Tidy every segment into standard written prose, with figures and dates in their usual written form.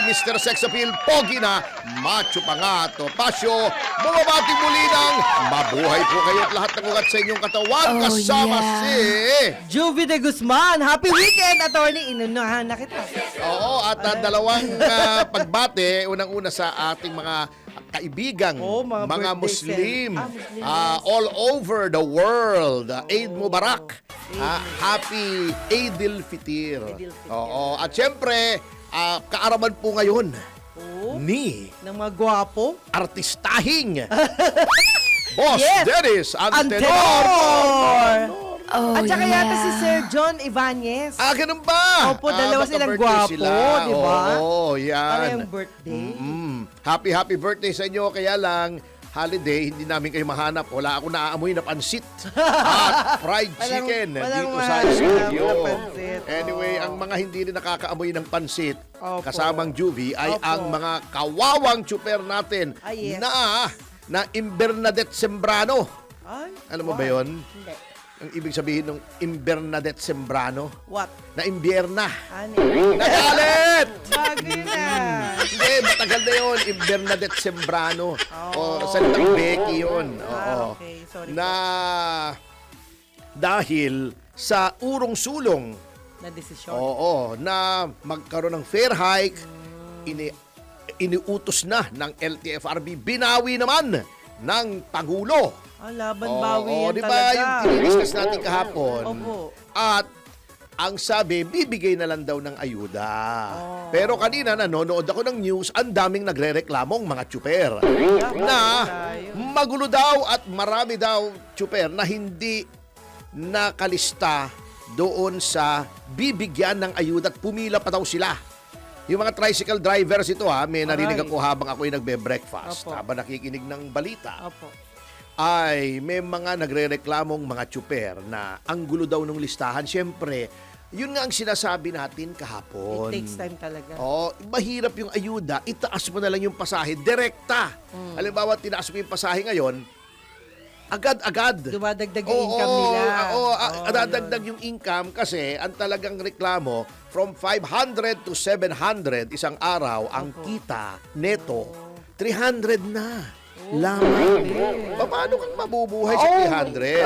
Mr. Sex Appeal, pogi na, macho pa nga, Topacio. Bumabati muli ng mabuhay po kayo at lahat ng ugat sa inyong katawan. Oh, Kasama yeah. si... Juvie de Guzman, happy weekend, attorney. Inunahan na kita. Oo, at dalawang pagbate. Unang-una sa ating mga kaibigang, Oh, mga birthday Muslim, Muslim. all over the world. Eid Mubarak. Happy Eidil Fitir. Eidil Fitir. Oo, at syempre, kaaraman po ngayon Oh, ni ng mga gwapo. artistahing Boss Yes. Dennis Antenor. Antenor! Oh, At saka yeah. yata si Sir John Ibanez. Ganun ba? Opo, dalawa silang magka-birthday gwapo, di ba? Oo, yan. Parang birthday. Happy birthday sa inyo. Kaya lang, holiday, hindi namin kayo mahanap. Wala ako naaamoy na pansit at fried chicken walang dito sa mahanap studio. na pansit. Anyway, Oo. ang mga hindi rin nakakaamoy ng pansit, Opo. kasamang Juvie, ay Opo. ang mga kawawang tsuper natin Yes. na Imbernadette Sembrano. Ay, Alam mo what? ba yun? Hindi. Ang ibig sabihin ng Imbernadette Sembrano? What? Na imbierna. Ano? Nagalit! Bago na. Hindi, matagal na yun. Imbernadette Sembrano. Oh. O, salitang Becky yun. Oo. Okay. Sorry. Na dahil sa urong sulong, Na desisyon. oo, na magkaroon ng fare hike, iniutos na ng LTFRB, binawi naman ng Pangulo. Laban bawi yan di ba talaga. yung tiniskas natin kahapon? Opo. At ang sabi, bibigay na lang daw ng ayuda. Oh. Pero kanina nanonood ako ng news, ang daming nagrereklamong mga tsuper na magulo daw at marami daw tsuper na hindi nakalista doon sa bibigyan ng ayuda at pumila pa daw sila. Yung mga tricycle drivers ito may narinig ako habang ako'y nagbe-breakfast, Opo. habang nakikinig ng balita. Opo. Ay may mga nagrereklamong mga tsuper na ang gulo daw ng listahan. Siyempre, yun nga ang sinasabi natin kahapon. It takes time talaga. Mahirap yung ayuda, itaas mo na lang yung pasahe, direkta. Halimbawa, tinaas mo yung pasahe ngayon, agad-agad. Dumadagdag yung income nila. Dadagdag yung income kasi ang talagang reklamo, from 500 to 700 isang araw, ang kita neto, 300 na. Lamang. Paano kang mabubuhay sa 300?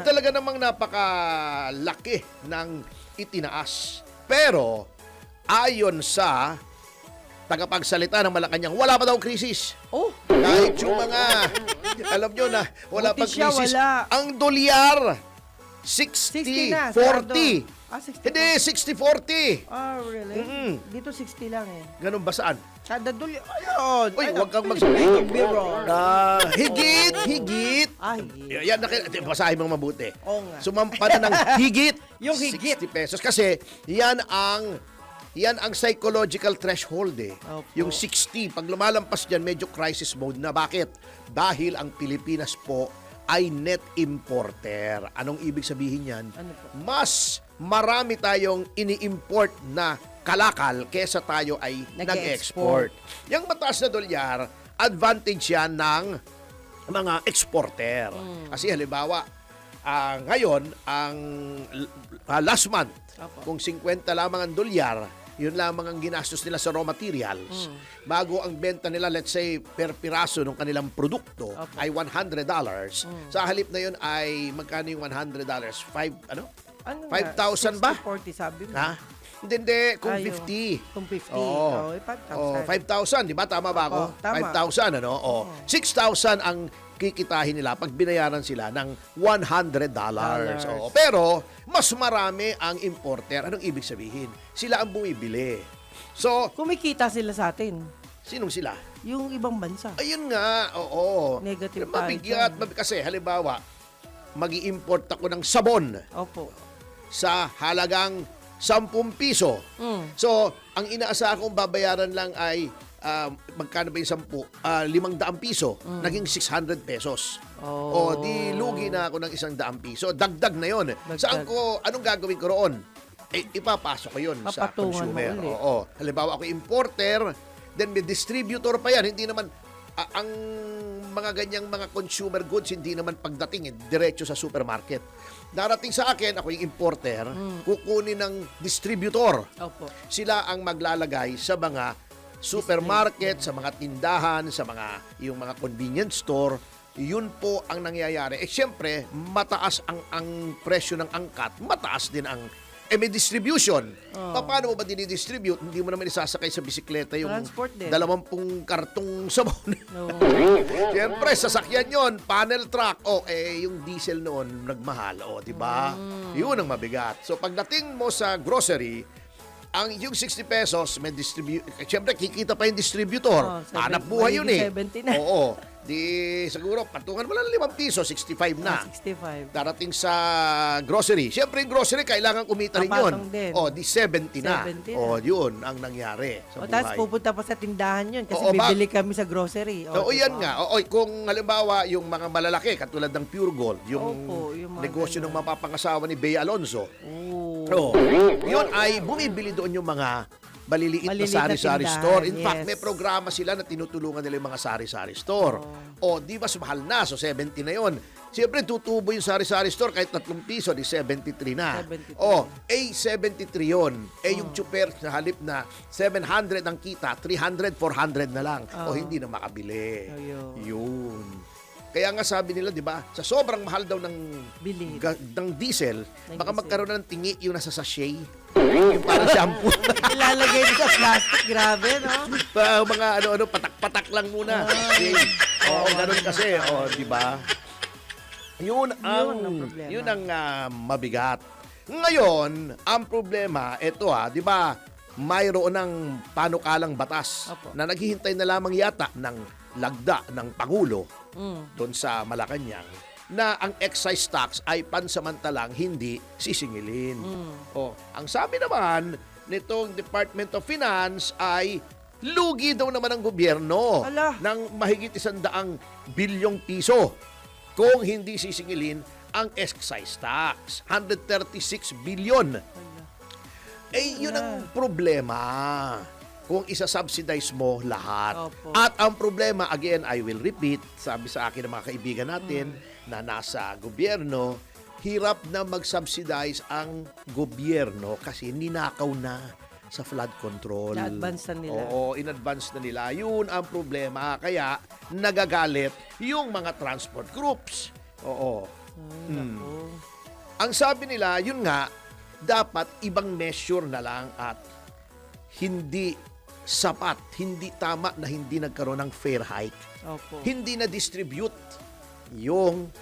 Talaga namang napakalaki ng itinaas. Pero, ayon sa tagapagsalita ng Malacanang, wala pa daw krisis. Oh, Kahit yung mga, alam nyo na, wala Buti pang siya, krisis. wala. Ang dolyar, 60 na. 60-40. 60. Hindi, 60-40. Really? Dito 60 lang eh. Ganun ba saan? Kada duli. Ayun. Uy, Ayun. huwag kang magsabi. Biro. Higit. Ay. Yan, basahin mong mabuti. Oo nga. Sumampa na ng higit. Yung higit. 60 pesos. Kasi yan ang psychological threshold Opo. Yung 60. Pag lumalampas dyan, medyo crisis mode na. Bakit? Dahil ang Pilipinas po ay net importer. Anong ibig sabihin yan? Ano po? Mas marami tayong ini-import na kalakal kesa tayo ay nag-export. Yung mataas na dolyar, advantage yan ng mga exporter. Kasi halimbawa, ngayon, ang last month, Opo. kung 50 lamang ang dolyar, yun lamang ang ginastos nila sa raw materials. Bago ang benta nila, let's say, per piraso ng kanilang produkto Opo. ay $100. Sa halip na yun ay magkano yung $100? 5,000 ba? 40 sabi mo. Ha? Hindi, kung 50. Kung 50. Oo. 5,000. 5,000, di ba? Tama ba ako? Oo, tama. 5,000, ano? 6,000 ang kikitahin nila pag binayaran sila ng $100. Oo. Pero, mas marami ang importer. Anong ibig sabihin? Sila ang bumibili. So, Kumikita sila sa atin. sinong sila? Yung ibang bansa. Ayun nga, oo. Negative Mabigat. tayo. Kasi, halimbawa, mag-i-import ako ng sabon Opo. sa halagang 10 piso. So, ang inaasahan kong babayaran lang ay magkano ba yung 10? 500 piso. Naging 600 pesos. Oh. O, di lugi na ako ng 100 piso. Dagdag na yon. Anong gagawin ko roon? Ipapasok ko yun sa Papatungan mo consumer. ulit. Oo. Halimbawa ako importer, then may distributor pa yan. Hindi naman, ang mga ganyang mga consumer goods, hindi naman pagdating diretso sa supermarket. darating sa akin, ako yung importer, kukunin ng distributor. Opo. Sila ang maglalagay sa mga supermarket, sa mga tindahan, sa mga yung mga convenience store. Yun po ang nangyayari. Siyempre, mataas ang presyo ng angkat, mataas din ang may distribution. Paano mo ba dinidistribute? Hindi mo naman isasakay sa bisikleta yung Transport din. 20 kartong sabon. No. Siyempre, sasakyan yon, panel truck. Yung diesel noon, nagmahal. Di ba? Yun ang mabigat. So, pagdating mo sa grocery, yung 60 pesos, may siyempre, kikita pa yung distributor. Hanap buhay yun eh. 70 na. Oo. Di, siguro, patungan mo lang 5 piso, 65 na. 65. Darating sa grocery. Siyempre, yung grocery, kailangan kumita rin yun. Kapatong din. Di 70 na. 70 na. Yun ang nangyari sa buhay. Tapos pupunta pa sa tindahan yun kasi Oo, bibili kami sa grocery. Yan nga. Kung halimbawa, yung mga malalaki, katulad ng Pure Gold, yung Opo, yung mga negosyo ng ganun. mapapangasawa ni Bea Alonzo, Oo. yun ay bumibili doon yung mga maliliit na Maliliit na sari-sari tindahan, store. In fact, yes. may programa sila na tinutulungan nila yung mga sari-sari store. Di ba mahal na? So, 70 na yon. Siyempre, tutubo yung sari-sari store kahit 3 piso, di 73 na. 73. 73 yun. Yung chuper na halip na 700 ang kita, 300, 400 na lang. Hindi na makabili. Yun. Kaya nga sabi nila, di ba, sa sobrang mahal daw ng diesel, baka magkaroon na ng tingi yung nasa sachet. Yung parang shampoo. Ilalagay nyo sa plastic. Grabe, no? Mga patak-patak lang muna. Ganun kasi. Di ba? Yun ang mabigat. Ngayon, ang problema, di ba, mayroon ng panukalang batas na naghihintay na lamang yata ng lagda ng Pangulo doon sa Malacanang na ang excise tax ay pansamantalang hindi sisingilin. Ang sabi naman nitong Department of Finance ay lugi daw naman ang gobyerno ng mahigit 100 bilyong piso kung hindi sisingilin ang excise tax. 136 bilyon. Yun ang problema kung isa-subsidize mo lahat. Opo. At ang problema, again, I will repeat, sabi sa akin ng mga kaibigan natin na nasa gobyerno, hirap na mag-subsidize ang gobyerno kasi ninakaw na sa flood control. Na-advance na nila. In-advance na nila. Yun ang problema. Kaya nagagalit yung mga transport groups. Ang sabi nila, yun nga, dapat ibang measure na lang at hindi sapat, hindi tama na hindi nagkaroon ng fair hike. Hindi na-distribute yung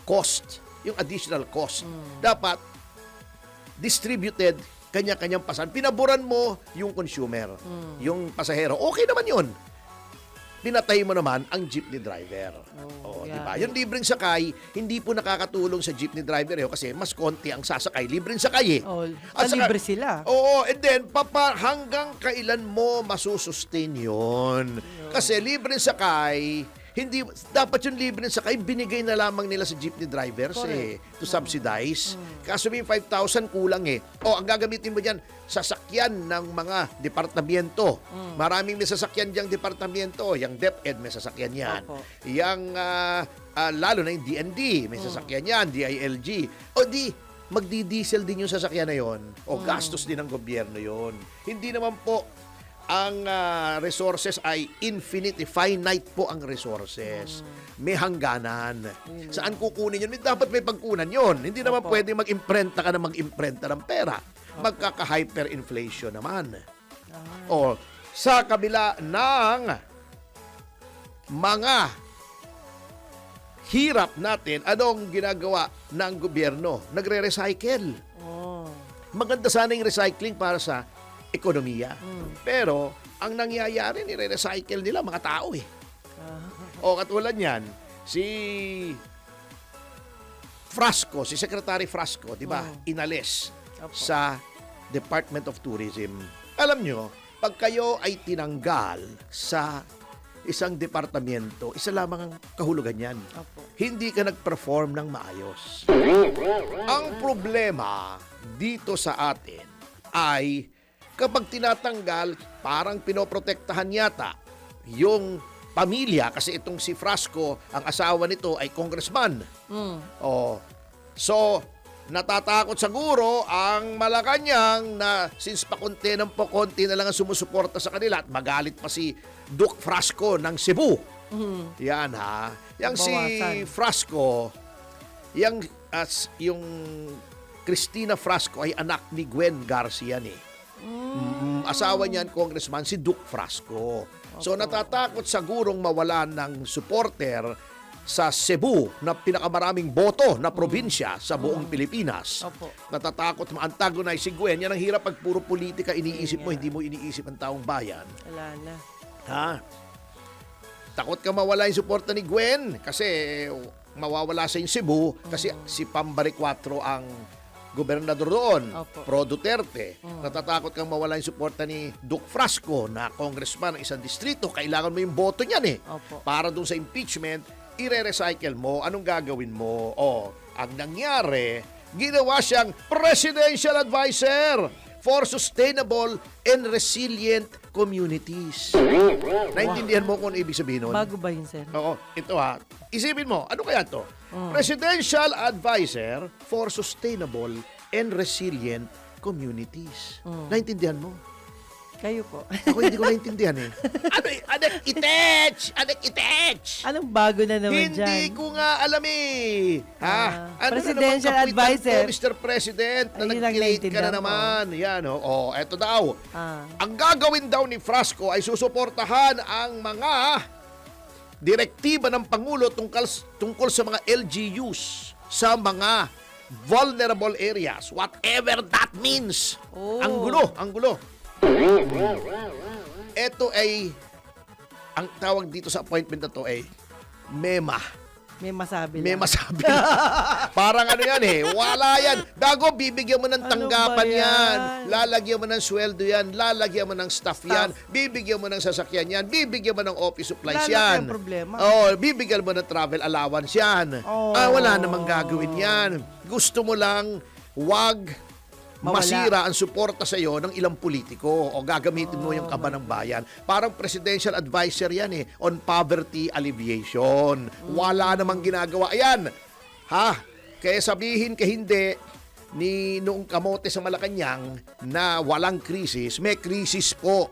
cost, yung additional cost. Dapat distributed kanya-kanyang pasan. Pinaboran mo yung consumer, yung pasahero. Okay naman yun. Pinatay mo naman ang jeepney driver. Diba? Yung libreng sakay, hindi po nakakatulong sa jeepney driver kasi mas konti ang sasakay. Libreng sakay eh. Libre sila. And then, hanggang kailan mo masusustain yun? Kasi libreng sakay, hindi dapat yung libreng sakay binigay na lamang nila sa jeepney drivers to subsidize. Kaso may 5,000 kulang ang gagamitin mo diyan sasakyan ng mga departamento. Maraming may sasakyan diyang departamento, yung DepEd may sasakyan yan. Yang lalo na yung DND may sasakyan yan, DILG. Magdi-diesel din yung sasakyan na yon. Gastos din ng gobyerno yon. Hindi naman po ang resources ay infinite, finite po ang resources. May hangganan. Saan kukunin yun? Dapat may pagkunan yun. Hindi naman pwede mag-imprenta ka na mag-imprenta ng pera. Magkaka-hyperinflation naman. Sa kabila ng mga hirap natin, anong ginagawa ng gobyerno? Nagre-recycle. Maganda sana yung recycling para sa ekonomiya. Pero, ang nangyayari, nire-recycle nila mga tao katulad yan, si Frasco, si Secretary Frasco, di ba, inalis sa Department of Tourism. Alam nyo, pag kayo ay tinanggal sa isang departamento, isa lamang ang kahulugan yan. Hindi ka nag-perform ng maayos. Ang problema dito sa atin ay kapag tinatanggal, parang pinoprotektahan yata yung pamilya kasi itong si Frasco, ang asawa nito ay congressman. So, natatakot siguro ang Malacanang na since pakunti ng pakunti na lang ang sumusuporta sa kanila at magalit pa si Duke Frasco ng Cebu. Yan ha. Yang si Bawasan. Frasco, yung Cristina Frasco ay anak ni Gwen Garcia eh. Asawa niyan, congressman, si Duke Frasco. So natatakot sigurong mawalan ng supporter sa Cebu na pinakamaraming boto na probinsya sa buong Pilipinas. Opo. Natatakot ma-antagonize si Gwen. Yan ang hirap pag puro politika iniisip mo, hindi mo iniisip ang taong bayan. Wala na. Ha? Takot ka mawala yung suporta ni Gwen kasi mawawala sa yung Cebu kasi si Pambari 4 ang gobernador doon, Opo. Pro Duterte. Natatakot kang mawala yung suporta ni Duke Frasco na congressman ng isang distrito. Kailangan mo yung boto niyan eh. Opo. Para doon sa impeachment, ire-recycle mo. Anong gagawin mo? Ang nangyari, ginawa siyang presidential advisor for sustainable and resilient communities. Naintindihan mo kung ano ibig sabihin nun? Bago ba yun, sir? Oo, ito ha. Isipin mo, ano kaya to? Presidential Advisor for Sustainable and Resilient Communities. Naintindihan mo? Kayo po. Ako hindi ko naintindihan eh. Anak itech! Anong bago na naman dyan? Hindi ko nga alam eh. Ha? Presidential na naman kapitan advisor. ko, Mr. President, na Ayun lang nag-create ka naintindihan na ko. naman. Yan, eto daw. Ah. Ang gagawin daw ni Frasco ay susuportahan ang mga direktiba ng Pangulo tungkol sa mga LGUs sa mga vulnerable areas. Whatever that means. Oh. Ang gulo. Ito ay, ang tawag dito sa appointment na to ay MEMA. May masabi lang. May masabi. Parang ano yan eh. Wala yan. Dago, bibigyan mo ng Ano tanggapan ba yan. yan? Lalagyan mo ng sweldo yan. Lalagyan mo ng staff yan. Bibigyan mo ng sasakyan yan. Bibigyan mo ng office supplies Wala na yan. kayong problema. Bibigyan mo ng travel allowance yan. Oh. Wala namang gagawin yan. Gusto mo lang, wag Mawala. masira ang suporta sa iyo ng ilang politiko o gagamitin mo yung kaba ng bayan. Parang presidential advisor yan eh on poverty alleviation. Wala namang ginagawa. Ayan. Ha? Kaya sabihin ka hindi ni noong kamote sa Malacanang na walang krisis, may krisis po.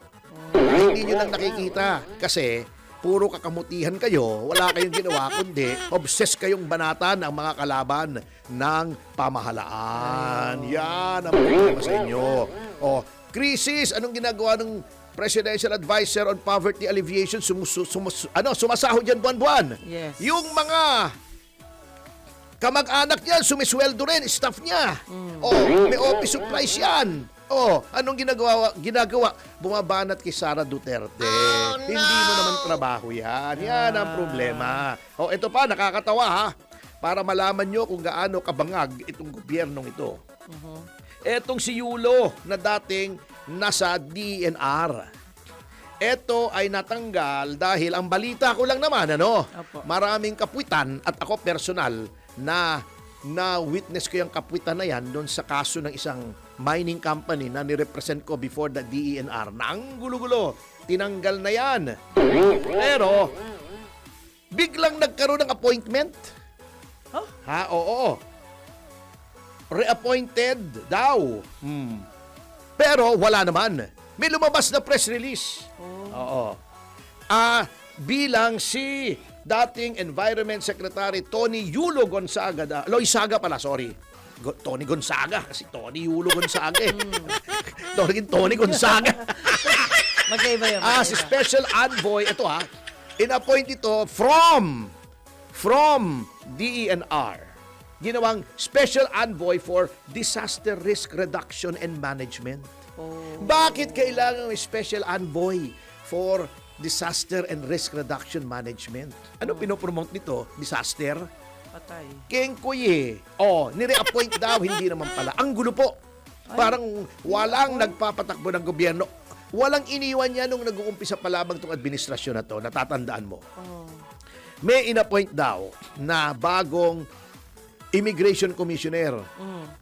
Hindi nyo lang nakikita kasi puro kakamutihan kayo, wala kayong ginawa kundi obsessed kayong banatan ang mga kalaban ng pamahalaan. Yan ang problema sa inyo. Krisis, anong ginagawa ng Presidential Advisor on Poverty Alleviation? Sumasahod yan buwan-buwan. Yes. Yung mga kamag-anak niyan, sumisweldo rin, staff niya. May office supplies yan. Anong ginagawa? Bumabanat kay Sara Duterte. Hindi mo naman trabaho yan. Yan ang problema. Ito pa, nakakatawa ha. Para malaman nyo kung gaano kabangag itong gobyernong ito. Etong si Yulo na dating nasa DNR. Ito ay natanggal dahil ang balita ko lang naman, Opo. maraming kapwitan at ako personal na witness ko yung kapwitan na yan doon sa kaso ng isang mining company na nirepresent ko before the DENR. Nang gulo-gulo, tinanggal na yan. Pero, biglang nagkaroon ng appointment. Oh? Oo. Reappointed daw. Pero wala naman. May lumabas na press release. Oo. Bilang si dating Environment Secretary Tony Yulo Gonzaga, Loizaga pala, sorry. Tony Gonzaga, kasi Tony Yulo Gonzaga eh. Tony Gonzaga. Magkaiba yun. Si Special Envoy, ito in-appoint ito from DENR. Ginawang Special Envoy for Disaster Risk Reduction and Management. Bakit kailangan may Special Envoy for Disaster and Risk Reduction Management? Ano pinopromote nito? Disaster? Patay. Kengkoy nire-appoint daw, hindi naman pala. Ang gulo po. Parang walang nagpapatakbo ng gobyerno. Walang iniwan niya nung nag-uumpisa pa lamang itong administrasyon na to. Natatandaan mo. May in-appoint daw na bagong Immigration Commissioner.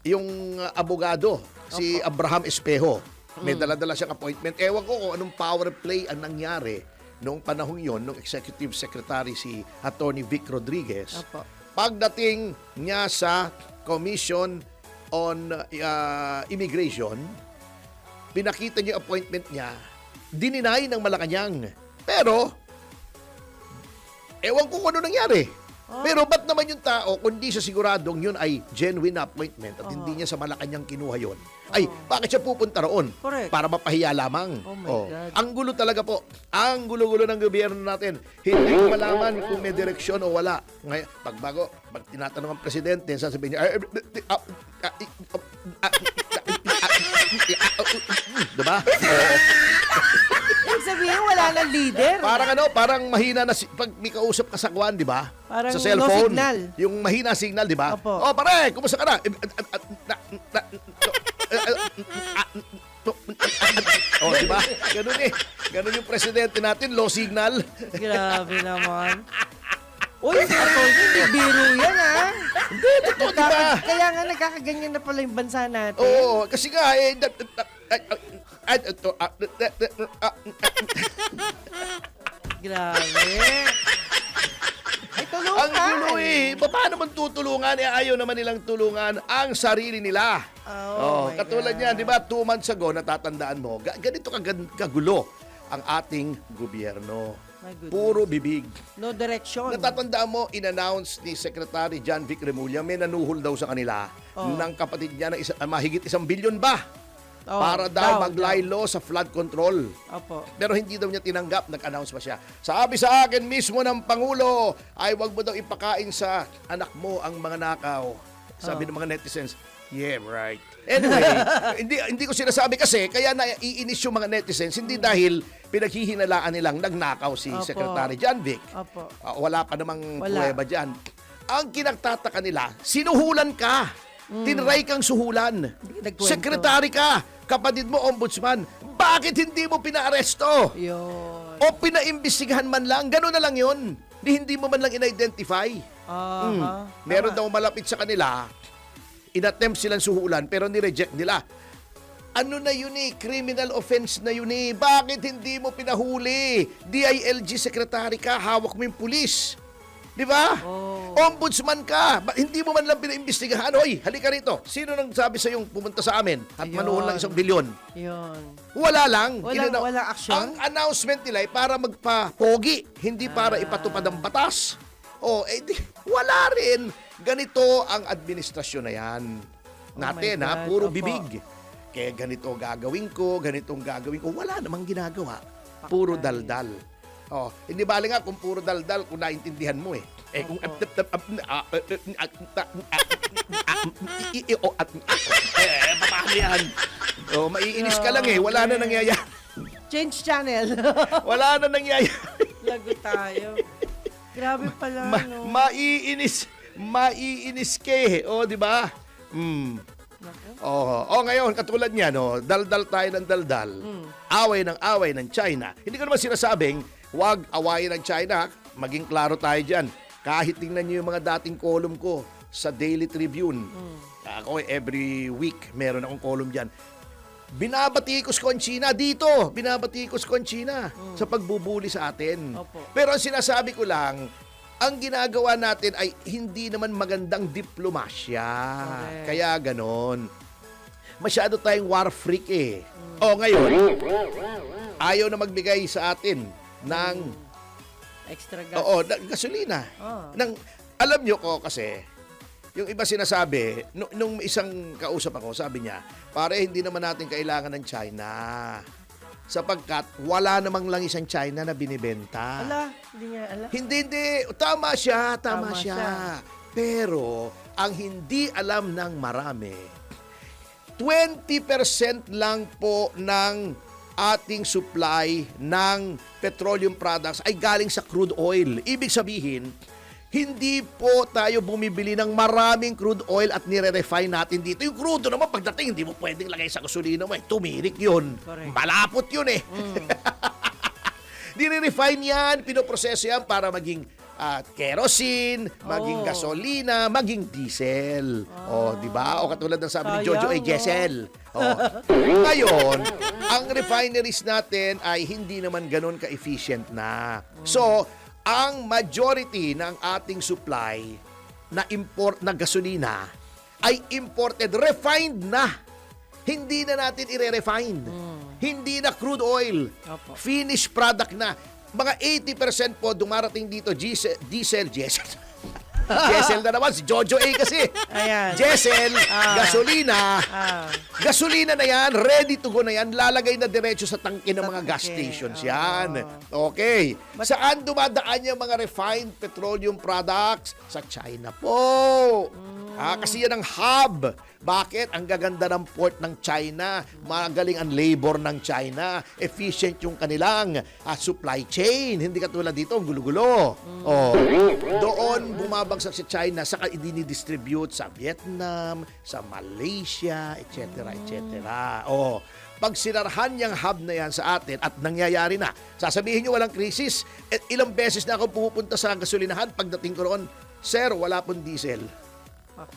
Yung abogado, si Abraham Espejo. May dala-dala siyang appointment. Ewan ko kung anong power play ang nangyari noong panahong yon, nung Executive Secretary si Attorney Vic Rodriguez. Opo. Pagdating niya sa Commission on Immigration, pinakita niya yung appointment niya, dininay ng Malacanang. Pero, ewan ko kung ano nangyari. Pero ba't naman yung tao, kundi siya siguradong yun ay genuine na appointment at hindi niya sa Malacanang kinuha yun, ay bakit siya pupunta roon? Correct. Para mapahiya lamang. Oh my God. Ang gulo talaga po. Ang gulo-gulo ng gobyerno natin. Hindi ko malaman kung may direksyon o wala. Ngayon, pag tinatanong ang presidente, sasabihin niya, diba? Ibig sabihin, wala nang leader. Parang mahina na pag may kausap ka sa kwan, di ba? Parang Sa cellphone. no signal. Yung mahina signal, di ba? Opo. Oh, pare, kumusta ka na? Oh, di ba? Ganun eh. Ganun yung presidente natin, low signal. Grabe naman. Uy, hindi biro yan, ha? Hindi, totoo, di ba? Kaya nga nagkakaganyan na pala yung bansa natin. Oo, kasi nga, Grabe. Ay, tulungan. ang gulo eh. Paano man tutulungan? Ayaw naman nilang tulungan ang sarili nila. Oh, my Katulad God. niyan, di ba? 2 months ago, natatandaan mo, ganito kagulo ang ating gobyerno. My goodness. Puro bibig. No direction. Natatandaan mo, in-announce ni Secretary John Vic Remulla, may nanuhol daw sa kanila ng kapatid niya na mahigit 1 bilyon ba? Oh, Para daw maglaylo sa flood control. Opo. Pero hindi daw niya tinanggap, nag-announce pa siya. Sabi sa akin mismo ng Pangulo, ay wag mo daw ipakain sa anak mo ang mga nakaw. Sabi ng mga netizens, yeah, right. Anyway, hindi ko sinasabi kasi, kaya naiinis yung mga netizens, hindi dahil pinaghihinalaan nilang nagnakaw si Opo. Secretary John Vic. Opo. Wala pa namang Wala. pruweba dyan. Ang kinagtataka nila, sinuhulan ka. Tinry kang suhulan. Nagkwento. Sekretary ka. Kapatid mo, ombudsman. Bakit hindi mo pinaaresto? Yun. O pinaimbestigahan man lang? Gano'n na lang yun. Hindi mo man lang in-identify. Meron daw malapit sa kanila, inattempt silang suhulan pero ni-reject nila. Ano na yun eh? Criminal offense na yun eh. Bakit hindi mo pinahuli? DILG secretary ka, hawak mo yung pulis. Di ba? Ombudsman ka. Hindi mo man lang pinaimbestigahan. Hoy, halika rito. Sino nang sabi sa yung pumunta sa amin at Ayun. manuhol ng 1 bilyon? Yun. Wala lang. Walang action? Ang announcement nila ay para magpa-pogi, hindi para ipatupad ang batas. Wala rin. Ganito ang administrasyon na yan. Natin, my God. puro Opo. bibig. Kaya ganito gagawin ko, ganitong gagawin ko. Wala namang ginagawa. Puro daldal. Hindi bali nga kung puro daldal kung naintindihan mo eh. Kung paano yan? Maiinis ka lang eh. Wala na nangyayari. Change channel. Wala na nangyayari. Lago tayo. Grabe pala, no? Maiinis ka eh. Di ba? Ngayon, katulad niya, daldal tayo ng daldal. Away ng China. Hindi ko naman sinasabing, huwag awayin ng China. Maging klaro tayo dyan. Kahit tingnan niyo yung mga dating column ko sa Daily Tribune. Ako every week, meron akong column dyan. Binabatikos ko ang China dito. Binabatikos ko ang China sa pagbubuli sa atin. Opo. Pero ang sinasabi ko lang, ang ginagawa natin ay hindi naman magandang diplomasya. Correct. Kaya ganon. Masyado tayong war freak eh. Ngayon, ayaw na magbigay sa atin ng Extra gas. gasolina. Oh. Alam nyo ko kasi, yung iba sinasabi, nung isang kausap ako, sabi niya, pare, hindi naman natin kailangan ng China. Sapagkat wala namang lang isang China na binibenta. Ala, hindi niya ala. Hindi. Tama siya. Tama siya. Pero, ang hindi alam ng marami, 20% lang po ng ating supply ng petroleum products ay galing sa crude oil. Ibig sabihin, hindi po tayo bumibili ng maraming crude oil at nire-refine natin dito. Yung crude naman pagdating, hindi mo pwedeng lagay sa gasolina mo. Tumirik yun. Correct. Malapot yun eh. Nire-refine yan, pinoproseso yan para maging kerosene, maging gasolina, maging diesel. Di ba? O katulad ng sabi ni Jojo, ay diesel. Ngayon, ang refineries natin ay hindi naman ganun ka-efficient na. So, ang majority ng ating supply na import na gasolina ay imported, refined na. Hindi na natin i-refine. Hindi na crude oil. Opo. Finished product na. Mga 80% po dumarating dito, diesel. Diesel na naman, si Jojo A kasi. Ayan. Diesel, gasolina. Ah. Gasolina na yan, ready to go na yan, lalagay na diretso sa tangke ng Sa mga gas tangke, stations oo. yan. Okay. Saan dumadaan yung mga refined petroleum products? Sa China po. Kasi yan ang hub. Bakit? Ang gaganda ng port ng China. Magaling ang labor ng China. Efficient yung kanilang supply chain. Hindi katulad dito, ang gulo-gulo. Oh. Doon bumabagsak sa China, saka idinidistribute sa Vietnam, sa Malaysia, etc. etc. Oh. Pag sinarhan yung hub na yan sa atin at nangyayari na, sasabihin nyo walang krisis. At ilang beses na ako pupunta sa gasolinahan pagdating ko roon, Sir, wala pong diesel.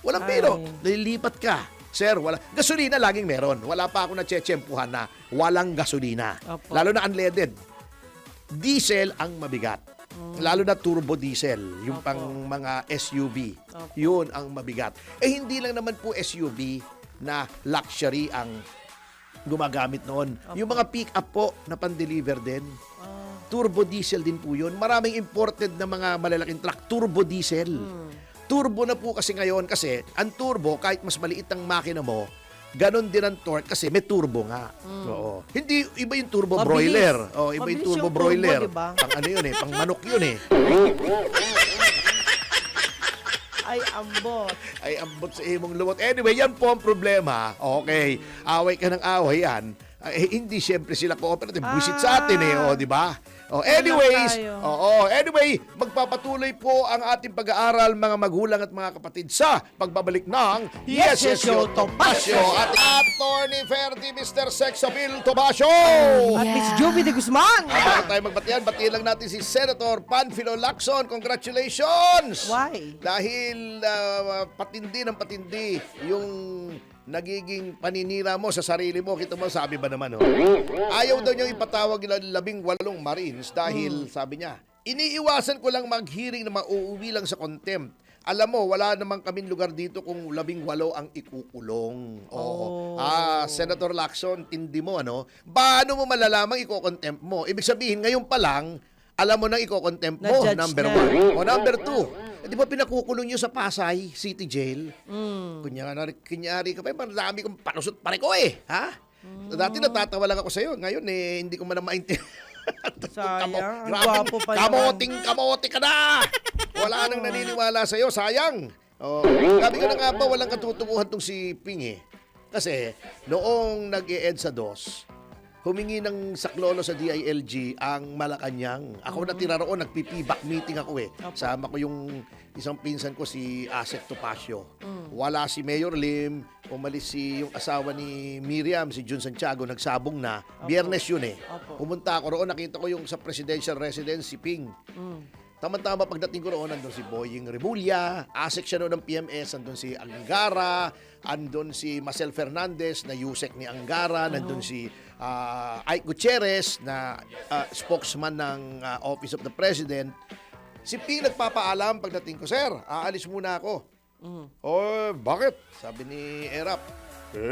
Walang pero. Lilipat ka. Sir, wala. Gasolina laging meron. Wala pa ako na-tsempuhan na walang gasolina. Opo. Lalo na unleaded. Diesel ang mabigat. Lalo na turbo diesel. Yung Opo. pang mga SUV. Opo. Yun ang mabigat. Hindi lang naman po SUV na luxury ang gumagamit noon. Opo. Yung mga pick-up po na pan-deliver din. Turbo diesel din po yun. Maraming imported na mga malalaking truck. Turbo diesel. Turbo na po kasi ngayon kasi ang turbo kahit mas maliit ang makina mo, ganon din ang torque kasi may turbo nga. Oo. Hindi iba yung turbo Mabilis. broiler. Oh, iba yung Mabilis turbo yung turbo, broiler. diba? Pang ano yun pang manok yun Ay, ambot. Ay ambot sa imong lumot. Anyway, yan po ang problema. Okay. Away ka ng away yan. Hindi siyempre sila cooperative. Buisit sa atin di ba? Anyways, anyway, magpapatuloy po ang ating pag-aaral mga magulang at mga kapatid sa pagbabalik ng Yes, Yes, Yo, Topacio at Attorney Ferdy, Mr. Sexapil Topacio. At Miss Jovi de Guzman. Bago tayo magbatian, batiin lang natin si Senator Panfilo Lacson. Congratulations! Why? Dahil patindi ng patindi yung nagiging paninira mo sa sarili mo. Kita mo, sabi ba naman, ayaw daw niyang ipatawag ng 18 Marines dahil, sabi niya, iniiwasan ko lang mag-hearing na mauuwi lang sa contempt. Alam mo, wala namang kaming lugar dito kung 18 ang ikukulong. Oo. Senator Lacson, tindi mo, Paano mo malalamang iko-contempt mo? Ibig sabihin, ngayon pa lang, alam mo nang iko-contempt mo, Na-judge number na. 1. O number 2, di ba pinakukulong nyo sa Pasay City Jail? Kunyari ka pa, marami kong panusot pare ko ha? Dati natatawa lang ako sa'yo. Ngayon hindi ko man na maintindihan. Sayang, ang gwapo pa naman. Kamote ka na! Wala nang naniniwala sa'yo, sayang. Sabi ko na nga ba, walang katutunguhan tong si Ping Kasi noong nag-e-ed sa DOS, humingi ng saklolo sa DILG ang Malacanang. Ako natira roon, nagpipi-back meeting ako Sama ko yung isang pinsan ko, si Asek Topacio. Wala si Mayor Lim, umalis yung asawa ni Miriam, si Jun Santiago, nagsabong na. Biyernes yun Pumunta ako roon, nakita ko yung sa presidential residence, si Ping. Tama-tama pagdating ko roon, nandun si Boying Rebulla, Asek siya noon ng PMS, nandun si Angara, andun si Marcel Fernandez na Yusek ni Angara, nandun si Ike Gutierrez na spokesman ng Office of the President. Si Ping nagpapaalam pagdating ko, Sir, aalis muna ako. Bakit? Sabi ni Erap,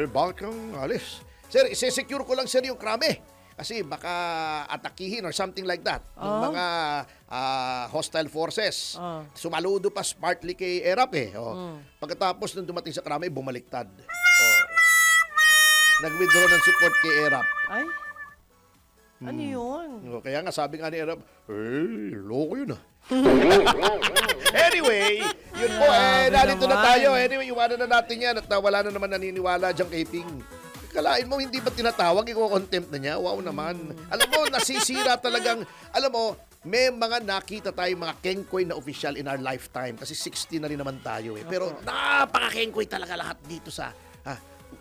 bakit kang alis? Sir, isi-secure ko lang, sir, yung krame. Kasi baka atakihin or something like that. Yung mga hostile forces. Sumaludo pa smartly kay Erap Pagkatapos nung dumating sa krame, bumaliktad. Nag-withdraw ng support kay Erap. Ay? Ano yun? Kaya nga sabi nga ni Erap, loko yun Anyway, yun po narito na naman. tayo. Anyway, iwanan na natin yan at wala na naman naniniwala dyan kay Ping. Kalain mo, hindi ba tinatawag? Iko-contempt na niya? Wow naman. Alam mo, nasisira talagang, alam mo, may mga nakita tayo, mga kengkoy na official in our lifetime. Kasi 60 na rin naman tayo Pero napaka-kengkoy talaga lahat dito sa,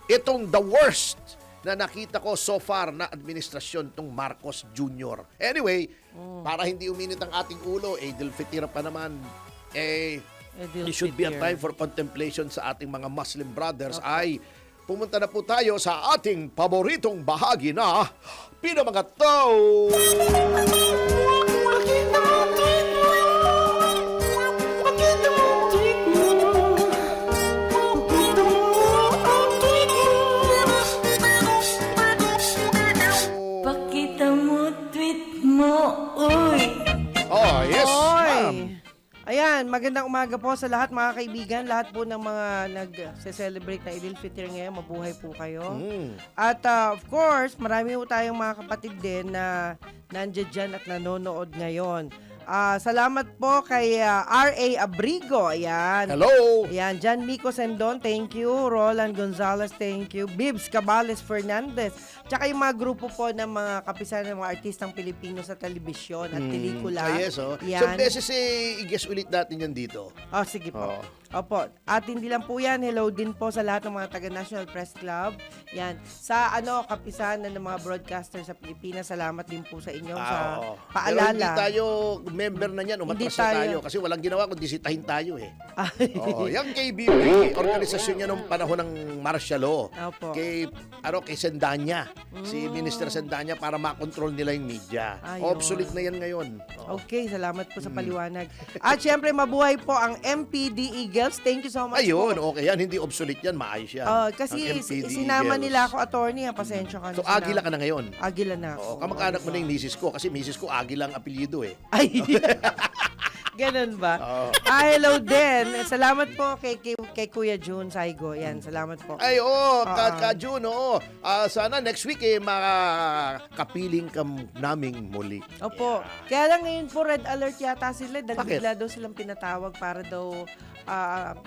itong the worst na nakita ko so far na administrasyon tong Marcos Jr. Anyway, para hindi uminit ang ating ulo, Eidul Fitr pa naman, it should be a time for contemplation sa ating mga Muslim brothers ay pumunta na po tayo sa ating paboritong bahagi na Pinamagato! Ayan, magandang umaga po sa lahat mga kaibigan, lahat po ng mga nag-celebrate na Idil Fitr ngayon, mabuhay po kayo. At of course, marami po tayong mga kapatid din na nandiyan dyan at nanonood ngayon. Salamat po kay R.A. Abrigo, ayan. Hello! Ayan, John Mico Sendon, thank you. Roland Gonzalez, thank you. Bibs Cabales Fernandez. Tsaka yung mga grupo po ng mga kapisan ng mga artistang Pilipino sa telebisyon at pelikula. Yes, oh. Yan. Isang beses i-guess ulit natin yan dito. Oh, sige po. Oo. Opo. At hindi lang po yan, hello din po sa lahat ng mga taga National Press Club. Yan. Sa kapisahan ng mga broadcaster sa Pilipinas, salamat din po sa inyo sa Oo. paalala. Pero hindi tayo member na yan, Hindi umatras na tayo. tayo. Kasi walang ginawa kundi sitahin tayo eh. Ay. Oo, yung KBP, organisasyon niya nung panahon ng martial law. Opo. Kay Sendanya, si Minister Sendanya para makontrol nila yung media. Ayun. Obsolete na yan ngayon. Oo. Okay, salamat po sa paliwanag. At syempre, mabuhay po ang MPD Eagles. Thank you so much Ayun, po. okay yan. Hindi obsolete yan. Maayos yan. Kasi Ang MPD sinama Eagles. nila ako, attorney. Pasensya ka na. So, Agila ka na ngayon. Agila na ako. Oo, kamag-anak mo na yung misis ko. Kasi misis ko, Agila ang apelyido eh. Ay, ganun ba? Oo. Hello din. Salamat po kay Kuya June Saigo. Yan, salamat po. Ay, oo, Oo. June, oo. Sana next week makakapiling ka naming muli. Opo. Kaya lang ngayon po red alert yata sila. Dahil Bakit? bigla daw silang pinatawag para daw,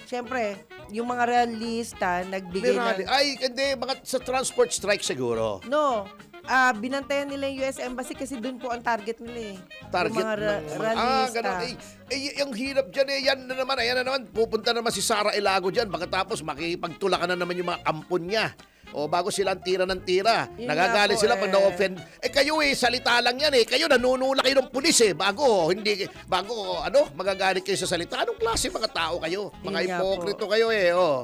siyempre, yung mga realista nagbigay ng... Ay, hindi, mga sa transport strike siguro. No. Binantayan nila yung US Embassy kasi doon po ang target nila eh. Target yung mga realista. ganun. Yung hirap dyan eh. Yan na naman. Pupunta naman si Sara Elago dyan. Pagkatapos makipagtulakan na naman yung mga kampon niya. O bago sila tira ng tira. Yun Nagagalit nga po sila pag na-offend. Kayo salita lang yan eh. Kayo nanunula kayo ng pulis eh. Bago magagalit kayo sa salita. Anong klase mga tao kayo? Mga Yun nga hipokrito po. kayo eh. Oh.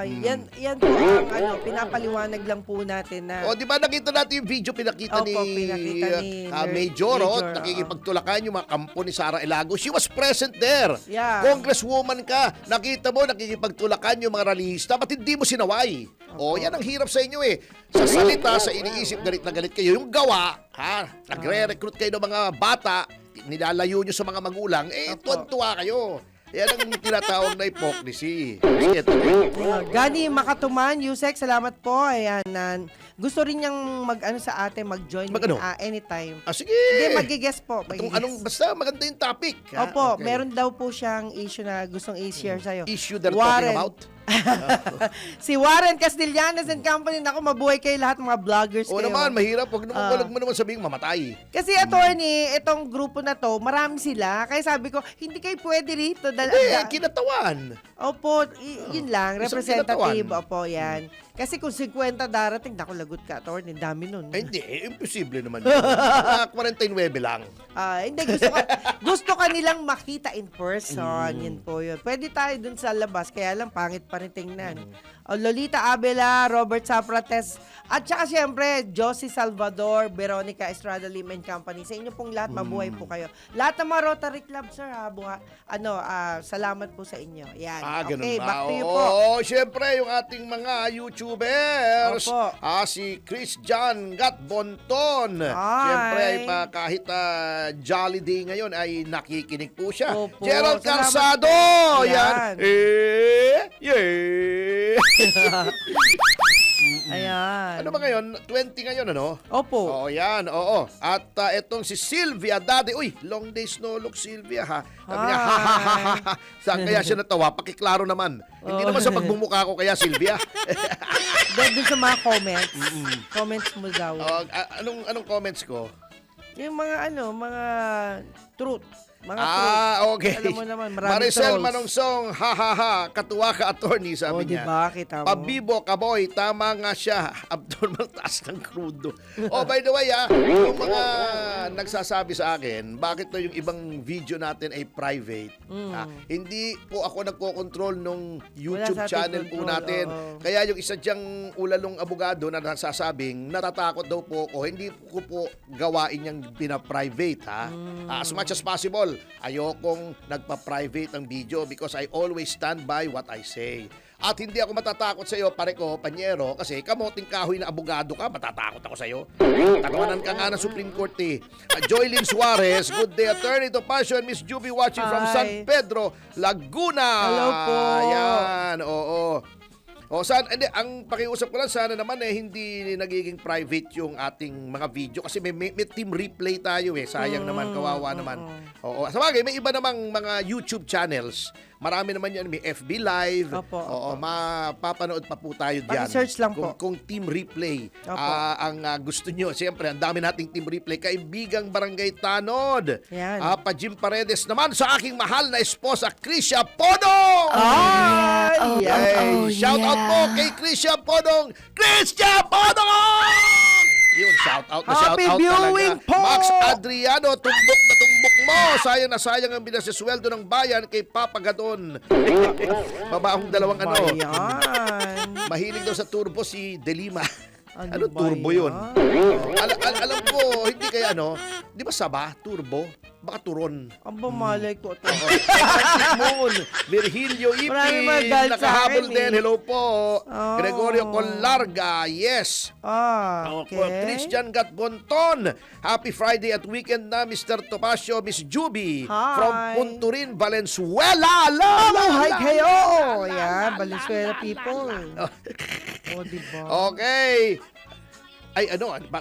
Yan po ang pinapaliwanag lang po natin na... O, di ba nakita natin yung video pinakita Opo, pinakita ni Major, Major, nakikipagtulakan yung mga kampo ni Sara Elago. She was present there. Yeah. Congresswoman ka. Nakita mo, nakikipagtulakan yung mga rallyista. Ba't hindi mo sinaway? O, yan ang hirap sa inyo eh. Sa salita, sa iniisip, galit na galit kayo. Yung gawa, nagre-recruit kayo ng mga bata, nilalayo nyo sa mga magulang, tuwan-tuwa kayo. Yan ang tinatawag na hypocrisy. Gani Makatuman, Yusek, salamat po. Ayan, gusto rin niyang sa atin, mag-join Mag-ano? anytime. Sige. Hindi, mag-guess po. Basta maganda yung topic. Opo, Okay. meron daw po siyang issue na gustong i-share sa'yo. Issue they're Warren. talking about? Si Warren Castellanos and Company. Naku, mabuhay kayo lahat mga vloggers Oo kayo. naman, mahirap. Huwag mo naman sabihin mamatay. Kasi attorney, itong grupo na to, marami sila. Kaya sabi ko, hindi kayo pwede rito. Kinatawan. Opo, yun lang. Isang Representative. kinatawan. Opo, yan. Kasi kung 50 darating, naku, lagot ka, attorney. Dami nun. Hindi, imposible naman. 49 lang. Hindi, gusto ka nilang makita in person. Yun po yun. Pwede tayo dun sa labas, kaya lang pangit pa rin tingnan. Lolita Abela, Robert Saprates, at saka siyempre, Josie Salvador, Veronica Estrada Lim and Company. Sa inyo pong lahat, mabuhay po kayo. Lahat ng mga Rotary Club, sir, salamat po sa inyo. Yan. Ganun Okay, ba? back to you po. Oo, syempre, yung ating mga YouTubers. Opo. Si Chris John Gat Bonton. Hi. Syempre, kahit Jolly Day ngayon ay nakikinig po siya. Opo, Gerald salamat Calzado! po. Yan. Yeah. Ayan. Ano ba ngayon? 20 ngayon, ano? Opo. Oo, yan. Oo. At etong si Sylvia Daddy. Uy, long days no look, Sylvia, ha? Sabi niya, ha, ha, ha, ha, ha. Saan kaya siya natawa? Pakiklaro naman. Hindi naman sa pagmumukha ko kaya, Sylvia. Doon sa mga comments. Comments mo daw. Anong comments ko? Yung mga truth. Mga truth. Okay. Alam mo naman, maraming Maricel trolls. Manongsong, ha, ha, ha. Katuwa ka, attorney, sabi niya. Diba? Kita mo. Pabibo, kaboy, tama nga siya. Abnormal taas ng krudo. By the way, yung mga nagsasabi sa akin, bakit to yung ibang video natin ay private? Hindi po ako nagko-control nung YouTube Wala sa ating channel po control, natin. oo. Kaya yung isa diyang ulalong abogado na nasasabing, natatakot daw po ako, hindi ko po gawain yung pina-private, ha? As much as possible, ayokong nagpa-private ang video because I always stand by what I say. At hindi ako matatakot sa iyo, pare ko, Panyero, kasi kamoting kahoy na abogado ka, matatakot ako sa iyo. Tawanan ka nga ng Supreme Court eh. Joylyn Suarez, good day, attorney to passion, Miss Juby watching from Hi. San Pedro, Laguna. Hello po. Yan, oo. O hindi, ang pakiusap ko lang sana naman hindi nagiging private yung ating mga video kasi may team replay tayo eh. Sayang naman, kawawa naman. Oo. Sa bagay, may iba namang mga YouTube channels. Marami naman yan, may FB Live. Opo, Oo, mapapanood pa po tayo diyan. Paki-search lang po. Kung team replay Opo. ang gusto nyo. Siyempre, ang dami nating team replay. Kaibigang Barangay Tanod. Yan. Pa Jim Paredes naman sa aking mahal na esposa, Krisha Podong! Ay, Hey, shout out po kay Krisha Podong. Krisha Podong! Yun, shout out na shout Happy out viewing talaga. po! Max Adriano, tumbok na tumbok mo. Sayang na sayang ang binasisweldo ng bayan kay Papa Gadon. Babaong dalawang Ayan. Mahilig daw sa turbo si Delima. Ano ba turbo yan? yun? Alam ko, hindi kaya di ba Saba? Turbo? Baka turon. Ang bumalay ko ito. Moon, Virgilio Maraming mga Ipin, galit sa nakahabol akin, din. Hello po. Oh. Gregorio Colarga, yes. Okay. Christian Gatbonton, happy Friday at weekend na, Mr. Topacio, Miss Juby. Hi. From Punturin, Valenzuela. Hi kayo! Yan, Valenzuela people. O, diba? Okay. Ay,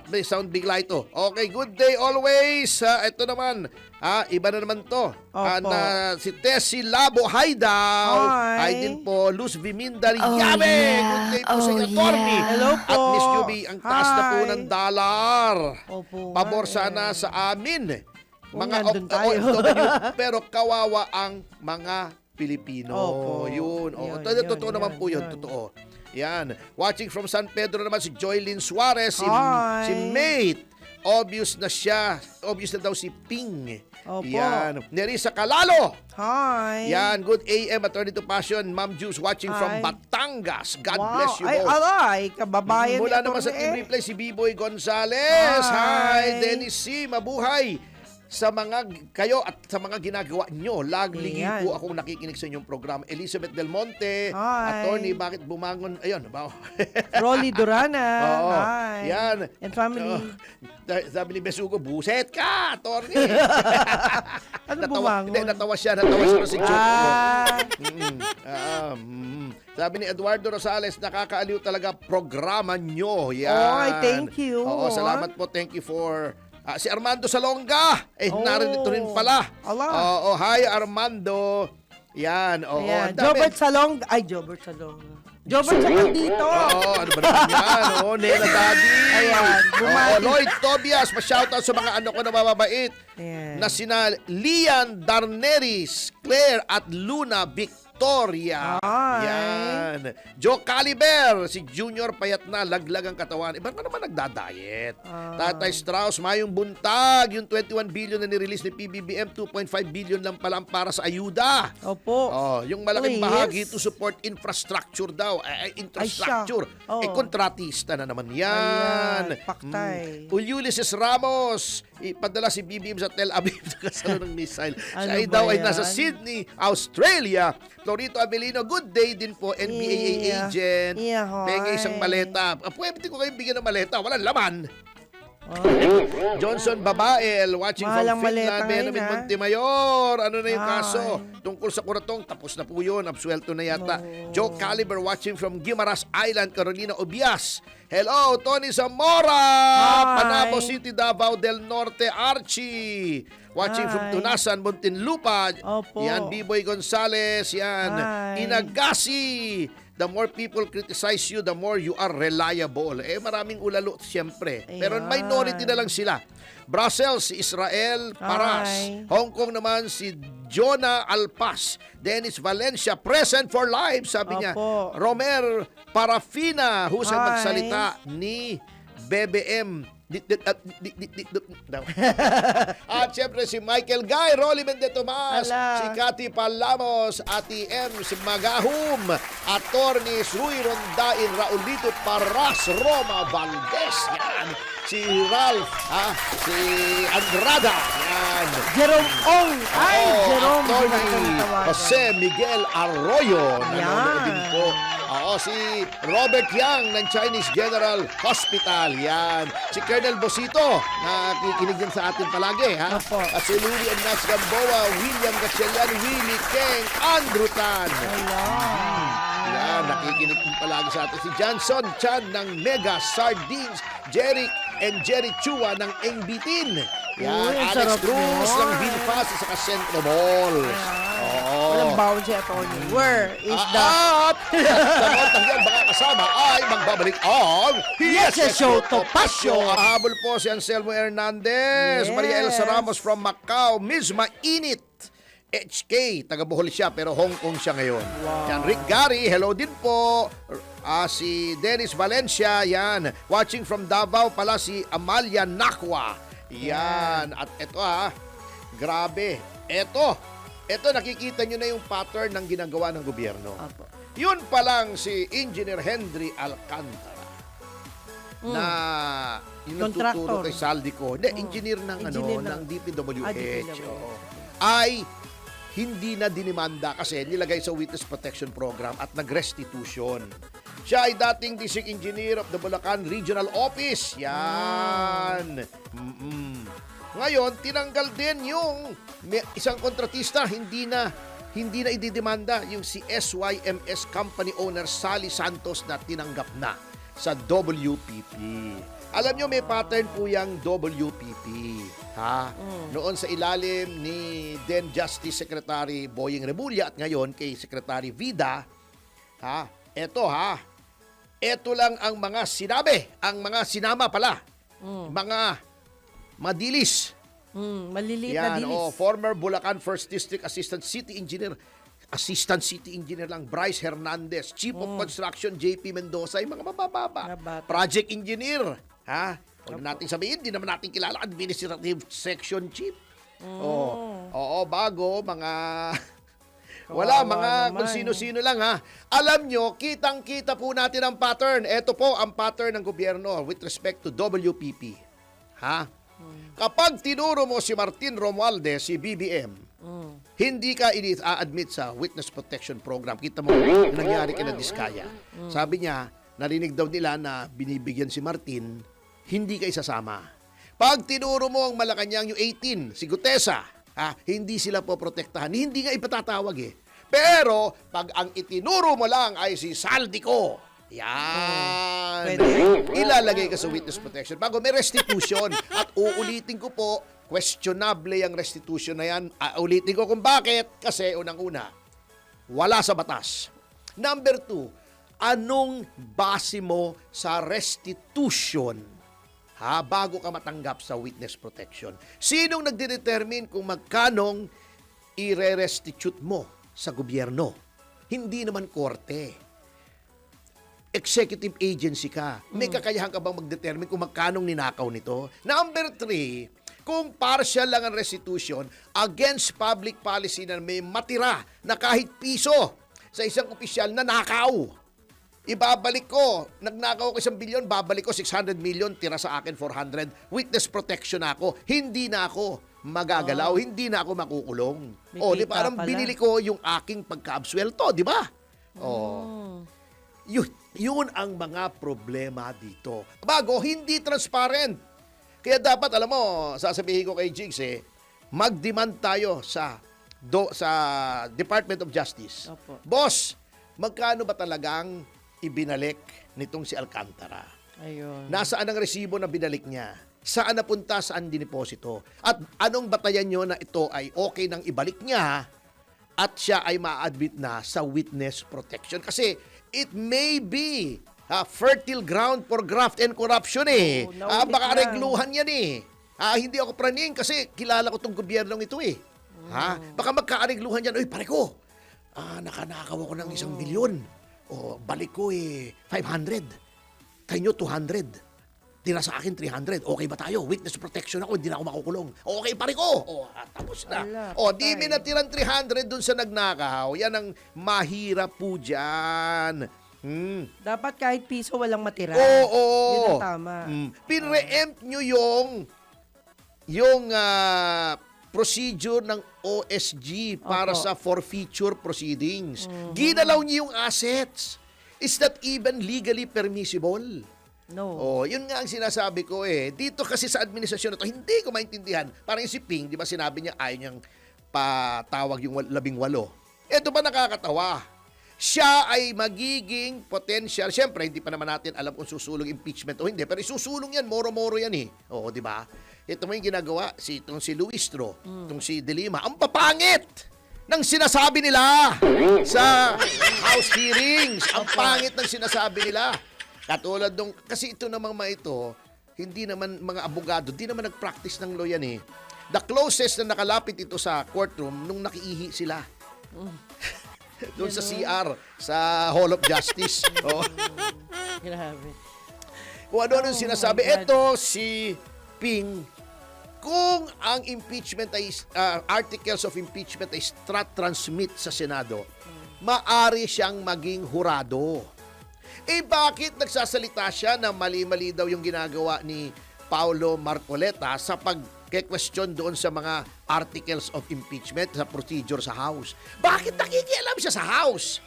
may sound bigla ito. Okay, good day always. Ito naman, iba na naman to. Opo. Si Tessie Labo, hi daw. Hi. Hi din po, Luz Vimindar, Yabe. Good day po sa inyo, Tormy. Hello po. At Miss Juby, ang taas na po Hi. ng dollar. Opo nga Pabor eh. sana sa amin. Kung nandun tayo. OFW, pero kawawa ang mga Pilipino. Opo. Yun. Yun, Totoo yun, naman po yun. yun. Totoo. Yan. Watching from San Pedro naman si Joylyn Suarez, Hi. si Mate. Obvious na siya. Obvious na daw si Ping. Opo. Yan. Nerissa Calalo. Hi. Yan. Good AM, attorney to passion. Ma'am Juice watching from Hi. Batangas. God Wow. bless you Ay, both. alay, kababayan Mula ni naman sa Atty. team replay, si B-Boy Gonzales. Hi. Hi. Dennis C. Mabuhay. Sa mga kayo at sa mga ginagawa nyo. Lagi Ayan. po akong nakikinig sa inyong program. Elizabeth Del Monte, Hi. attorney, bakit bumangon? Ayun, ba? Rolly Durana. Oo. Hi. Yan. And family. Sabi ni Besugo, buset ka, attorney. Ano bumangon? Hindi, natawa siya sa joke ko. Sabi ni Eduardo Rosales, nakakaaliw talaga programa nyo. Yan. Oy, thank you. Oo, salamat po. Thank you for... si Armando Salonga. Narinito rin pala. Ala. Oo, hi Armando. Yan. Oo, Ayan. ang dami. Jobert Salong. Ay, Jobert Salong. Jobert Salong dito. Oo, ano ba naman yan? Oo, Nena Daddy. Ayan, bumati. Oo, Lloyd Tobias, pa-shoutout sa mga ko na mababait. Ayan. Na sina Lian Darneris, Claire at Luna Victoria. Hi. Yan. Joe Caliber, si Junior payat na, laglag ang katawan. Iba naman nagda-diet. Tatay Strauss, Mayong Buntag, yung 21 billion na nirelease ni PBBM, 2.5 billion lang pala ang para sa ayuda. Opo. Yung malaking Please. bahagi to support infrastructure daw. Infrastructure. Ay, siya. Kontratista na naman yan. Ayan, paktay. Ulysses Ramos, ipadala si BBM sa Tel Aviv na kasalo ng missile. Ano Siya ay ba daw ay yan? nasa Sydney, Australia. Florito Abelino, good day din po, NBAA Yeah. agent. Yeah, hoy. Penge isang maleta. Pwede ko kayong bigyan ng maleta, walang laman. Oh. Johnson Babael, watching Mahalang from Finland, maleta ngayon, Benjamin ha? Montemayor. Ano na yung Hi. kaso? Tungkol sa kuratong, tapos na po yun. Absuelto na yata. No. Joe Caliber, watching from Guimaras Island, Carolina Obias. Hello, Tony Zamora! Hi. Panabo City, Davao del Norte, Archie. Watching from Hi. Tunasan, Muntinlupa. Opo. Yan, B-Boy Gonzales. Yan. Hi. Inagasi. The more people criticize you, the more you are reliable. Maraming ulalo, siyempre. Pero Ayan. minority na lang sila. Brussels, Israel, Paras. Hi. Hong Kong naman si Jonah Alpas. Dennis Valencia, present for life, sabi niya. Opo. Romer Parafina, husay Hi. magsalita ni BBM. At syempre si Michael Guy, Rolly Mende Tomas, Ala. si Cathy Palamos, Ati M, si Magahum, Attorneys Rui Rondain, Raulito Paras, Roma Valdez, yan. Si Ralph, si Andrada, yan. Jerome Ong. Ay, Oo, Jerome. Attorney Hindi na tawagan. Jose Miguel Arroyo, nanonood Yan. din po. Oo, si Robert Yang ng Chinese General Hospital. Yan. Si Colonel Bosito, nakikinig din sa atin palagi. Ha? Opo. At si Louie Ignace Gamboa, William Gatchalian, Willie Keng, Andrew Tan. Yan, nakikinig din palagi sa atin. Si Johnson Chan ng Mega Sardines, Jerry Chua ng Engbitin. Yan, Uy, ang Alex sarap Cruz nun. ng Vilfas sa Centro Mall. Oo. Walang bawal si Atty. Where is the... At sa kontang yan, baka kasama ay magbabalik ang Yes, Show to Pasyo. Habol po si Anselmo Hernandez, Yes. Maria Elsa Ramos from Macau, Miss Mainit. HK, taga Bohol siya pero Hong Kong siya ngayon. Wow. Yan, Rick Gary, hello din po. Si Dennis Valencia, yan. Watching from Davao pala si Amalia Nakwa. Yan. At ito grabe. Ito nakikita nyo na yung pattern ng ginagawa ng gobyerno. Opo. Yun pa lang si Engineer Henry Alcantara na yung nagtuturo Contractor. kay Saldico. Hindi, engineer ng Engineer ng ng- DPWH. DPWH. Oo. Ay hindi na dinimanda kasi nilagay sa Witness Protection Program at nag-restitution. Siya ay dating District Engineer of the Bulacan Regional Office. Yan. Ngayon, tinanggal din yung isang kontratista, hindi na ididemanda yung si SYMS company owner Sally Santos na tinanggap na sa WPP. Alam nyo, may pattern po yung WPP. Noon sa ilalim ni then Justice Secretary Boying Remulla at ngayon kay Secretary Vida. Ito lang ang mga sinabi, ang mga sinama pala. Mga madilis. Maliliit na dilis. Former Bulacan 1st District Assistant City Engineer lang, Bryce Hernandez, Chief of Construction, JP Mendoza, yung mga mabababa. Mababa. Project Engineer, huwag natin sabihin, hindi naman natin kilala, Administrative Section Chief. Bago, mga... Wala, Kawawa mga naman. kung sino-sino lang Alam nyo, kitang-kita po natin ang pattern. Ito po ang pattern ng gobyerno with respect to WPP. Kapag tinuro mo si Martin Romualdez, si BBM, hindi ka i-admit sa Witness Protection Program. Kita mo, nangyari kay na Diskaya. Sabi niya, narinig daw nila na binibigyan si Martin, hindi ka isasama. Pag tinuro mo ang Malacanang yung 18, si Gutesa, hindi sila poprotektahan. Hindi nga ipatatawag Pero, pag ang itinuro mo lang ay si Saldico, yan. Pwede. Ilalagay ka sa witness protection. Bago may restitution. At uulitin ko po, questionable yung restitution na yan. Ulitin ko kung bakit. Kasi unang-una, wala sa batas. Number 2, anong base mo sa restitution bago ka matanggap sa witness protection? Sinong nagdedetermine kung magkanong i-restitute mo sa gobyerno? Hindi naman korte. Executive agency ka. May kakayahan ka bang mag-determine kung magkanong ninakaw nito? Number 3, kung partial lang ang restitution against public policy na may matira na kahit piso sa isang opisyal na nakaw. Ibabalik ko, nagnakaw ko 1 bilyon, babalik ko 600 million, tira sa akin 400. Witness protection ako. Hindi na ako magagalaw, hindi na ako makukulong. May Di kita parang pala. binili ko yung aking pagka-absuelto, di ba? Yun ang mga problema dito. Bago, hindi transparent. Kaya dapat, alam mo, sasabihin ko kay Jigs, mag-demand tayo sa Department of Justice. Opo. Boss, magkano ba talagang ibinalik nitong si Alcantara? Ayun. Nasaan ang resibo na binalik niya? Saan napunta, saan diniposito? At anong batayan nyo na ito ay okay nang ibalik niya at siya ay ma-admit na sa witness protection? Kasi it may be fertile ground for graft and corruption naulit baka lang. regluhan yan hindi ako praning kasi kilala ko tong gobyernong ito baka magkaaregluhan yan. Uy, pare ko, nakanakaw ako ng 1 milyon. Balik ko 500. Kayo 200. Tira sa akin 300. Okay ba tayo? Witness protection ako, hindi na ako makukulong. Okay, pare ko. Tapos na. Ala, Di may natiran 300 dun sa nagnakaw. Yan ang mahirap po dyan. Dapat kahit piso walang matira. Oo. Yun ang tama. Pinre-empt nyo yung procedure ng OSG para Opo. sa forfeiture proceedings. Ginalaw niyo yung assets. Is that even legally permissible? No. Oh, yun nga ang sinasabi ko eh. Dito kasi sa administrasyon na to, hindi ko maintindihan. Parang yung si Ping, di ba sinabi niya ayaw niyang patawag yung 18. Ito ba nakakatawa? Siya ay magiging potential. Siyempre, hindi pa naman natin alam kung susulong impeachment o hindi. Pero isusulong yan, moro-moro yan eh. Oo, di ba? Ito mo yung ginagawa, itong si Luistro, itong si De Lima. Ang papangit ng sinasabi nila sa House hearings. Ang pangit ng sinasabi nila. Katulad nung, kasi ito namang mga ito, hindi naman mga abogado, hindi naman nag-practice ng law yan eh. The closest na nakalapit ito sa courtroom nung nakiihi sila. Doon sa CR, sa Hall of Justice. Oh. Grabe. Kung ano yung sinasabi. my God. Ito si Ping, kung ang impeachment ay, articles of impeachment ay transmit sa Senado, maari siyang maging hurado. Eh bakit nagsasalita siya na mali-mali daw yung ginagawa ni Paulo Marcoleta sa pag-question doon sa mga articles of impeachment sa procedure sa House? Bakit nakikialam siya sa House?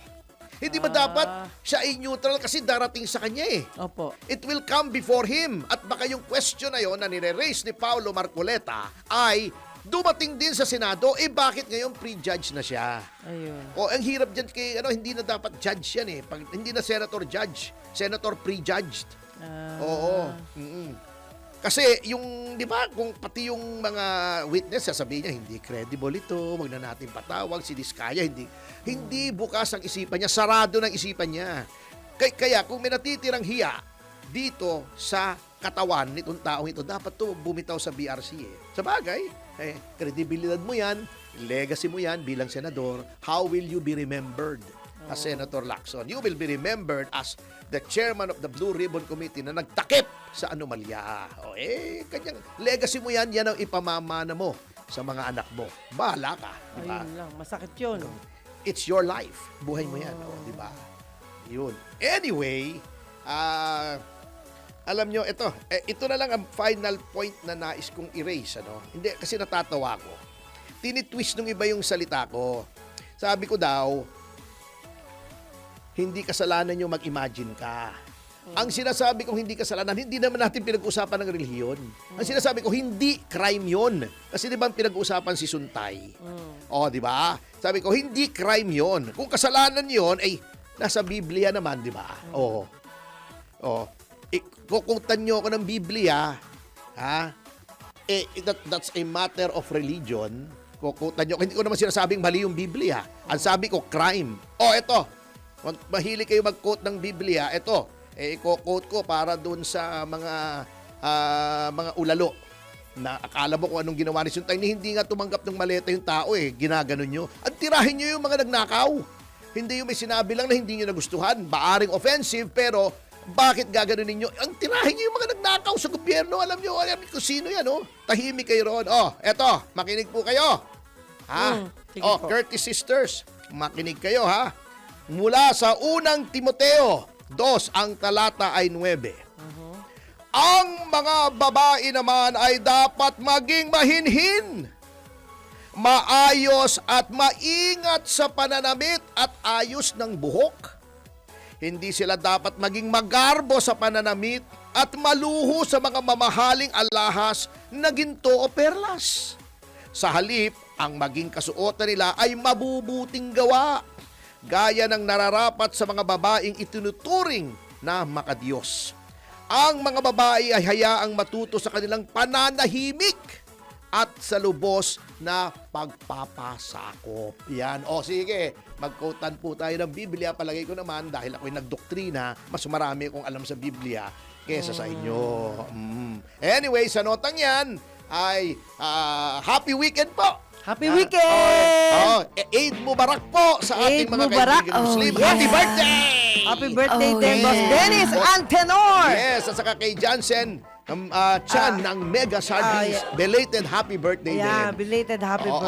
Hindi ba dapat siya ay neutral kasi darating sa kanya eh? Opo. It will come before him. At baka yung question na yon na nire-raise ni Paulo Marcoleta ay dumating din sa Senado, eh bakit ngayon pre-judge na siya? Ayun. O ang hirap dyan kay, hindi na dapat judge yan eh. Pag, hindi na senator judge, senator pre-judged. Oo. Mm-mm. Kasi yung, di ba, kung pati yung mga witness, sasabihin niya, hindi credible ito, wag na natin patawag, si Diskaya, hindi bukas ang isipan niya, sarado ng isipan niya. Kaya kung may natitirang hiya dito sa katawan nitong taong ito, dapat to bumitaw sa BRC eh. Sa bagay, kredibilidad mo yan, legacy mo yan bilang senador, how will you be remembered as Senator Lacson? You will be remembered as the chairman of the Blue Ribbon Committee na nagtakip sa anomalya. Kanyang legacy mo yan, yan ang ipamamana mo sa mga anak mo. Bahala ka, di ba? Ayun lang, masakit yun. It's your life. Buhay mo yan, di ba? Yun. Anyway, alam nyo, ito na lang ang final point na nais kong erase. Hindi, kasi natatawa ko. Tinitwist nung iba yung salita ko. Sabi ko daw, hindi kasalanan yung mag-imagine ka. Ang sinasabi kong hindi kasalanan, hindi naman natin pinag-usapan ng relihiyon. Ang sinasabi ko, hindi crime yon. Kasi di ba pinag-usapan si Suntay? Di ba? Sabi ko, hindi crime yon. Kung kasalanan yon, ay nasa Biblia naman, di ba? Kukutan nyo ako ng Biblia, that's a matter of religion. Kukutan nyo, hindi ko naman sinasabing mali yung Biblia. Ang sabi ko, crime. Ito, mahilig kayo mag-quote ng Biblia, ito, i-quote ko para dun sa mga ulalo na akala mo kung anong ginawa ni Suntay, hindi nga tumanggap ng maleta yung tao ginaganon nyo. At tirahin nyo yung mga nagnakaw. Hindi yung may sinabi lang na hindi nyo nagustuhan. Baaring offensive, pero bakit gaganunin nyo? Ang tirahin nyo yung mga nagnakaw sa gobyerno. Alam nyo kung sino yan, Tahimik kayo roon. Eto, makinig po kayo. Sige po. Curtis Sisters, makinig kayo, Mula sa unang Timoteo 2, ang talata ay 9. Ang mga babae naman ay dapat maging mahinhin, maayos at maingat sa pananamit at ayos ng buhok. Hindi sila dapat maging magarbo sa pananamit at maluho sa mga mamahaling alahas na ginto o perlas. Sa halip, ang maging kasuotan nila ay mabubuting gawa, gaya ng nararapat sa mga babaeng itinuturing na makadiyos. Ang mga babae ay hayaang matuto sa kanilang pananahimik at sa lubos na pagpapasakop. Yan. Sige, mag-quotean po tayo ng Biblia. Palagay ko naman, dahil ako'y nagdoktrina, mas marami akong alam sa Biblia kesa sa inyo. Anyway, sa notang yan, ay happy weekend po! Happy weekend! Eid Mubarak po sa ating Eid mga Mubarak. kaibigan Muslim. Yes. Happy birthday! Happy birthday, yes. Boss Dennis Antenor! Yes, at saka kay Jansen Chan ng Mega Sardines. yeah. Belated happy birthday Yeah, din. belated happy Oo. birthday.